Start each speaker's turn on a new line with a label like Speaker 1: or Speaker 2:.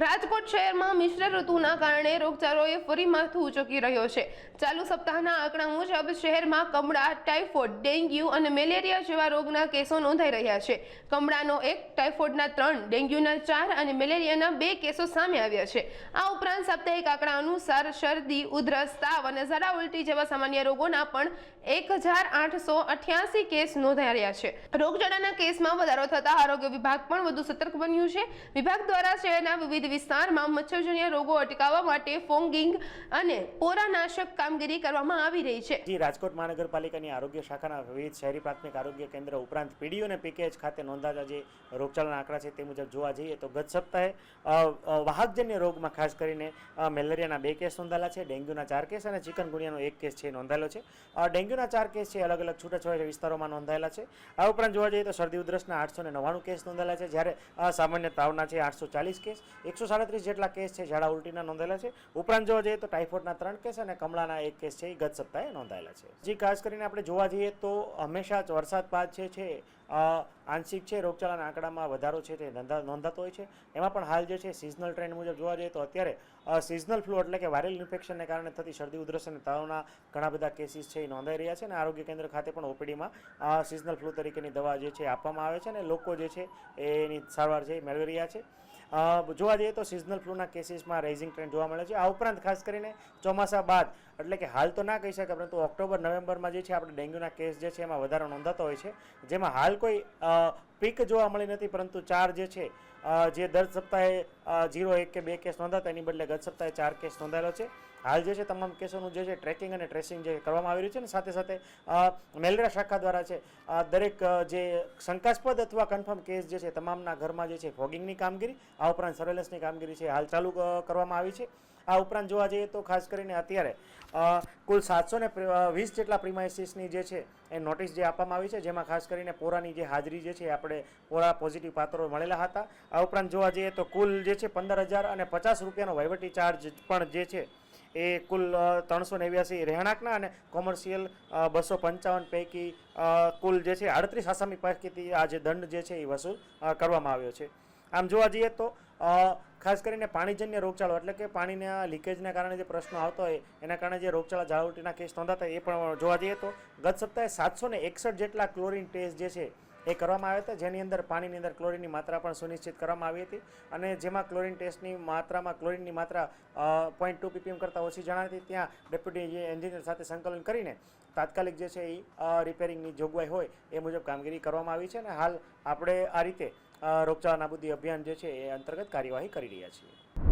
Speaker 1: રાજકોટ શહેરમાં મિશ્ર ઋતુના કારણે રોગચાળોએ ફરી માથું ઉચકી રહ્યો છે। ચાલુ સપ્તાહના આંકડા મુજબ શહેરમાં કમળા, ટાઇફોઇડ, ડેન્ગ્યુ અને મેલેરિયા જેવા રોગના કેસો નોંધાઈ રહ્યા છે। કમળાનો 1, ટાઇફોઇડના 3, ડેન્ગ્યુના 4 અને મેલેરિયાના 2 કેસો સામે આવ્યા છે। આ ઉપરાંત સાપ્તાહિક આંકડા અનુસાર શરદી, ઉધરસ, તાવ અને ઝાડા ઉલટી જેવા સામાન્ય રોગોના પણ 1888 કેસ નોંધાઈ રહ્યા છે। રોગચાળાના કેસમાં વધારો થતા આરોગ્ય વિભાગ પણ વધુ સતર્ક બન્યું છે। વિભાગ દ્વારા શહેરના વિવિધ વિસ્તારમાં મચ્છરજન્ય રોગો અટકાવવા માટે ફોગિંગ અને પોરાનાશક કામગીરી કરવામાં આવી રહી છે।
Speaker 2: રાજકોટ મહાનગરપાલિકાની આરોગ્ય શાખાના વિવિધ શહેરી પ્રાથમિક આરોગ્ય કેન્દ્ર ઉપરાંત પીડીઓ અને પીકેએચ ખાતે નોંધાતા જે રોગચાળાના આંકડા છે તે મુજબ જોવા જઈએ તો ગત સપ્તાહે વાહકજન્ય રોગમાં ખાસ કરીને મેલેરિયાના 2 કેસ નોંધાયેલા છે, ડેન્ગ્યુના 4 કેસ અને ચિકનગુનિયાનો 1 કેસ છે નોંધાયેલો છે। ડેન્ગ્યુના 4 કેસ છે અલગ અલગ છૂટાછવાયા વિસ્તારોમાં નોંધાયેલા છે। આ ઉપરાંત જોવા જઈએ તો શરદી ઉધરસના 899 કેસ નોંધાયેલા છે, જ્યારે સામાન્ય તાવના છે 840 કેસ, 137 જેટલા કેસ છે ઝાડા ઉલટીના નોંધાયેલા છે। ઉપરાંત જોવા જઈએ તો ટાઇફોઇડના 3 કેસ અને કમળાના 1 કેસ છે એ ગત સપ્તાહે નોંધાયેલા છે। જે ખાસ કરીને આપણે જોવા જઈએ તો હંમેશા જ વરસાદ બાદ છે આંશિક છે રોગચાળાના આંકડામાં વધારો છે તે નોંધાતો હોય છે। એમાં પણ હાલ જે છે સિઝનલ ટ્રેન્ડ મુજબ જોવા જઈએ તો અત્યારે સિઝનલ ફ્લૂ એટલે કે વાયરલ ઇન્ફેક્શનને કારણે થતી શરદી ઉધરસ અને તાવના ઘણા બધા કેસીસ છે એ નોંધાઈ રહ્યા છે અને આરોગ્ય કેન્દ્ર ખાતે પણ ઓપીડીમાં સિઝનલ ફ્લૂ તરીકેની દવા જે છે આપવામાં આવે છે અને લોકો જે છે એની સારવાર છે મેળવી રહ્યા છે। જોવા જઈએ તો સિઝનલ ફ્લૂના કેસીસમાં રાઇઝિંગ ટ્રેન્ડ જોવા મળે છે। આ ઉપરાંત ખાસ કરીને ચોમાસા બાદ એટલે કે હાલ તો ના કહી શકાય પરંતુ ઓક્ટોબર નવેમ્બરમાં જે છે આપણે ડેન્ગ્યુના કેસ જે છે એમાં વધારો નોંધાતો હોય છે, જેમાં હાલ કોઈ પીક જોવા મળી નથી પરંતુ 4 જે છે જે દર સપ્તાહે 0, 1 કે 2 કેસ નોંધાતા એની બદલે ગત સપ્તાહે 4 કેસ નોંધાયેલો છે। હાલ જે છે તમામ કેસોનું જે છે ટ્રેકિંગ અને ટ્રેસિંગ જે કરવામાં આવી રહ્યું છે અને સાથે સાથે મેલેરિયા શાખા દ્વારા છે દરેક જે શંકાસ્પદ અથવા કન્ફર્મ કેસ જે છે તમામના ઘરમાં જે છે ફોગિંગની કામગીરી, આ ઉપરાંત સર્વેલન્સની કામગીરી છે હાલ ચાલુ કરવામાં આવી છે। આ ઉપરાંત જોવા જઈએ તો ખાસ કરીને અત્યારે કુલ 720 જેટલા પ્રિમાઇસીસની જે છે એ નોટિસ જે આપવામાં આવી છે, જેમાં ખાસ કરીને પોરાની જે હાજરી જે છે આપણે પોરા પોઝિટિવ પાત્રો મળેલા હતા। આ ઉપરાંત જોવા જઈએ તો કુલ જે છે 15,050 રૂપિયાનો વહીવટી ચાર્જ પણ જે છે એ કુલ 389 રહેણાંકના અને કોમર્શિયલ 255 પૈકી કુલ જે છે 38 આસામી પૈકીથી આ જે દંડ જે છે એ વસૂલ કરવામાં આવ્યો છે। આમ જોવા જઈએ તો ખાસ કરીને પાણીજન્ય રોગચાળો એટલે કે પાણીના લીકેજના કારણે જે પ્રશ્નો આવતો હોય એના કારણે જે રોગચાળા ઝાડા ઉલટીના કેસ નોંધાતા એ પણ જોવા જઈએ તો ગત સપ્તાહે 761 જેટલા ક્લોરીન ટેસ્ટ જે છે એ કરવામાં આવ્યા હતા, જેની અંદર પાણીની અંદર ક્લોરીનની માત્રા પણ સુનિશ્ચિત કરવામાં આવી હતી અને જેમાં ક્લોરીન ટેસ્ટની માત્રામાં ક્લોરીનની માત્રા 0.2 ppm કરતાં ઓછી જણાતી, ત્યાં ડેપ્યુટી એન્જિનિયર સાથે સંકલન કરીને તાત્કાલિક જે છે એ રિપેરિંગની જોગવાઈ હોય એ મુજબ કામગીરી કરવામાં આવી છે અને હાલ આપણે આ રીતે રોગચાળા નાબૂદી અભિયાન જે છે એ અંતર્ગત કાર્યવાહી કરી રહ્યા છીએ।